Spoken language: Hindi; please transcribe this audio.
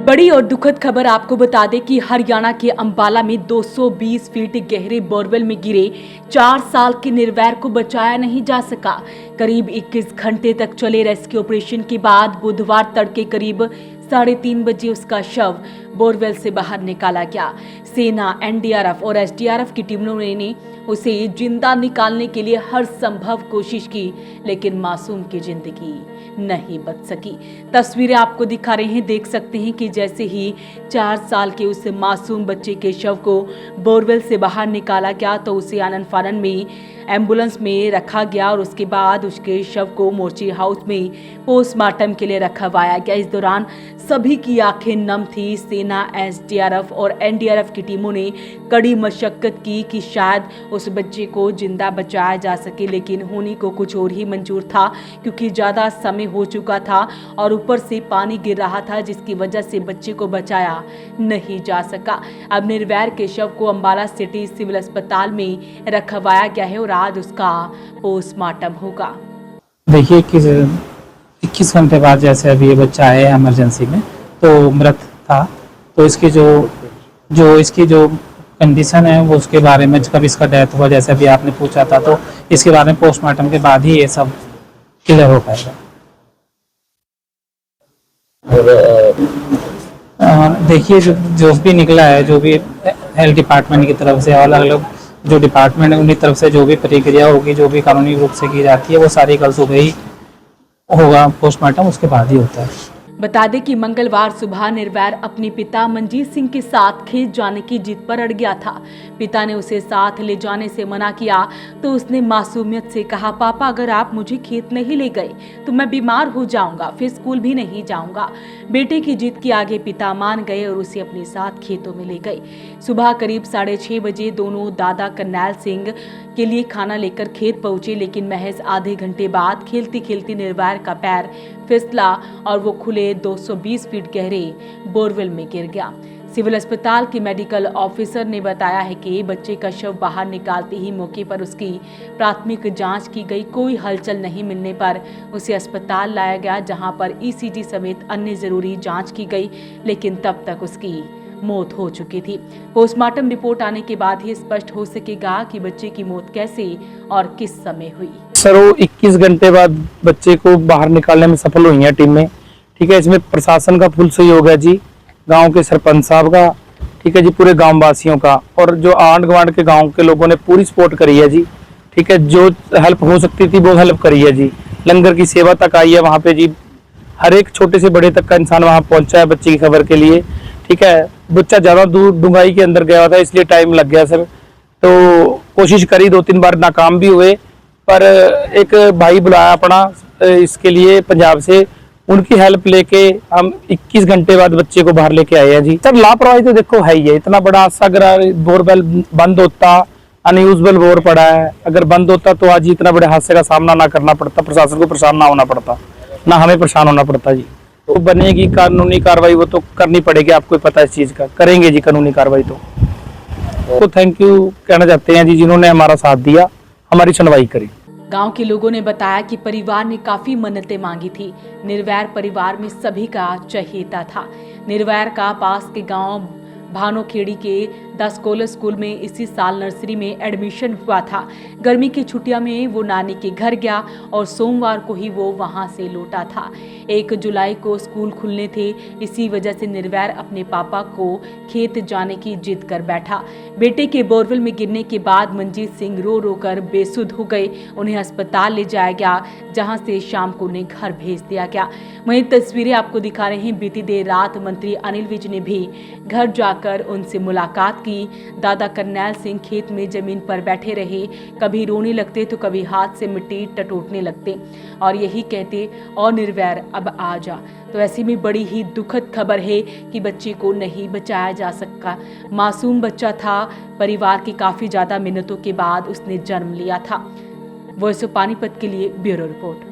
बड़ी और दुखद खबर आपको बता दें कि हरियाणा के अंबाला में 220 फीट गहरे बोरवेल में गिरे 4 साल के निर्वैर को बचाया नहीं जा सका। करीब 21 घंटे तक चले रेस्क्यू ऑपरेशन के बाद बुधवार तड़के करीब 3:30 बजे उसका शव बोरवेल से बाहर निकाला गया। सेना, एनडीआरएफ और एसडीआरएफ की टीमों ने उसे जिंदा निकालने के लिए हर संभव कोशिश की, लेकिन मासूम की जिंदगी नहीं बच सकी। तस्वीरें आपको दिखा रहे हैं, देख सकते हैं कि जैसे ही 4 साल के उस मासूम बच्चे के शव को बोरवेल से बाहर निकाला गया तो उसे आनन फानन में एम्बुलेंस में रखा गया और उसके बाद उसके शव को मोर्ची हाउस में पोस्टमार्टम के लिए रखवाया गया। इस दौरान सभी की आंखें नम थी। सेना, एसडीआरएफ और एनडीआरएफ की टीमों ने कड़ी मशक्कत की कि शायद उस बच्चे को जिंदा बचाया जा सके, लेकिन होने को कुछ और ही मंजूर था, क्योंकि ज़्यादा समय हो चुका था और ऊपर से पानी गिर रहा था, जिसकी वजह से बच्चे को बचाया नहीं जा सका। अब निर्वैर के शव को अंबाला सिटी सिविल अस्पताल में रखवाया गया है और आज उसका पोस्टमार्टम होगा। देखिए 21 घंटे बाद जैसे अभी ये बच्चा है इमरजेंसी में तो मृत था, तो इसकी जो कंडीशन है वो उसके बारे में कब इसका डेथ हुआ जैसे अभी आपने पूछा था, तो इसके बारे में पोस्टमार्टम के बाद ही ये सब क्लियर हो पाएगा। देखिए जो भी निकला है, जो भी हेल्थ डिपार्टमेंट की तरफ से अलग अलग जो डिपार्टमेंट है उनकी तरफ से जो भी प्रक्रिया होगी, जो भी कानूनी रूप से की जाती है, वो सारी कल सुबह ही होगा। पोस्टमार्टम उसके बाद ही होता है। बता दें कि मंगलवार सुबह निर्वैर अपने पिता मंजीत सिंह के साथ खेत जाने की जिद पर अड़ गया था। पिता ने उसे साथ ले जाने से मना किया तो उसने मासूमियत से कहा, पापा अगर आप मुझे खेत नहीं ले गए तो मैं बीमार हो जाऊंगा, फिर स्कूल भी नहीं जाऊंगा। बेटे की जिद के आगे पिता मान गए और उसे अपने साथ खेतों में ले गए। सुबह करीब 6:30 बजे दोनों दादा करनैल सिंह के लिए खाना लेकर खेत पहुंचे, लेकिन महज आधे घंटे बाद खेलती खेलती निर्वैर का पैर फिसला और वो खुले 220 फीट गहरे बोरवेल में गिर गया। सिविल अस्पताल के मेडिकल ऑफिसर ने बताया है कि बच्चे का शव बाहर निकालते ही मौके पर उसकी प्राथमिक जांच की गई। कोई हलचल नहीं मिलने पर उसे अस्पताल लाया गया, जहां पर ईसीजी समेत अन्य जरूरी जांच की गई, लेकिन तब तक उसकी मौत हो चुकी थी। पोस्टमार्टम रिपोर्ट आने के बाद ही स्पष्ट हो सकेगा कि बच्चे की मौत कैसे और किस समय हुई। सर वो 21 घंटे बाद बच्चे को बाहर निकालने में सफल हुई है टीम में, ठीक है। इसमें प्रशासन का फुल सहयोग है जी, गांव के सरपंच साहब का, ठीक है जी, पूरे गांव वासियों का, और जो आंड गवांड के गांव के लोगों ने पूरी सपोर्ट करी है जी, ठीक है। जो हेल्प हो सकती थी वो हेल्प करी है जी। लंगर की सेवा तक आई है वहाँ पे जी, हर एक छोटे से बड़े तक का इंसान वहाँ पहुंचा है बच्चे की खबर के लिए, ठीक है। बच्चा ज्यादा दूर डूंगाई के अंदर गया था, इसलिए टाइम लग गया सर। तो कोशिश करी, 2-3 बार नाकाम भी हुए, पर एक भाई बुलाया अपना इसके लिए पंजाब से, उनकी हेल्प लेके हम 21 घंटे बाद बच्चे को बाहर लेके आए हैं जी। सर लापरवाही तो देखो है ही है, इतना बड़ा हादसा, अगर बोरवेल बंद होता, अनयूजबल बोर पड़ा है, अगर बंद होता तो आज इतना बड़े हादसे का सामना ना करना पड़ता, प्रशासन को परेशान ना होना पड़ता, ना हमें परेशान होना पड़ता जी। तो बनेगी कानूनी कार्रवाई, वो तो करनी पड़ेगी, आपको पता है इस चीज का, करेंगे जी कानूनी कार्रवाई। तो थैंक यू कहना चाहते हैं जी, जिन्होंने हमारा साथ दिया, हमारी सुनवाई करी। गांव के लोगों ने बताया कि परिवार ने काफी मन्नतें मांगी थी। निर्वैर परिवार में सभी का चहेता था। निर्वैर का पास के गांव भानोखेड़ी के 10 कॉलेज स्कूल में इसी साल नर्सरी में एडमिशन हुआ था। गर्मी की छुट्टियों में वो नानी के घर गया और सोमवार को ही वो वहां से लौटा था। 1 जुलाई को स्कूल खुलने थे, इसी वजह से निर्वैर अपने पापा को खेत जाने की जिद कर बैठा। बेटे के बोरवेल में गिरने के बाद मंजीत सिंह रो रो कर बेसुध हो गए। उन्हें अस्पताल ले जाया गया, जहां से शाम को उन्हें घर भेज दिया गया। वहीं तस्वीरें आपको दिखा रहे हैं, बीती देर रात मंत्री अनिल विज ने भी घर जाकर उनसे मुलाकात की। दादा करनैल सिंह खेत में जमीन पर बैठे रहे, कभी रोने लगते तो कभी हाथ से मिट्टी टटोलने लगते और यही कहते, और निर्वैर अब आ जा। तो ऐसी में बड़ी ही दुखद खबर है कि बच्चे को नहीं बचाया जा सका। मासूम बच्चा था, परिवार की काफी ज्यादा मिन्नतों के बाद उसने जन्म लिया था। वॉइस ऑफ पानीपत के लिए ब्यूरो रिपोर्ट।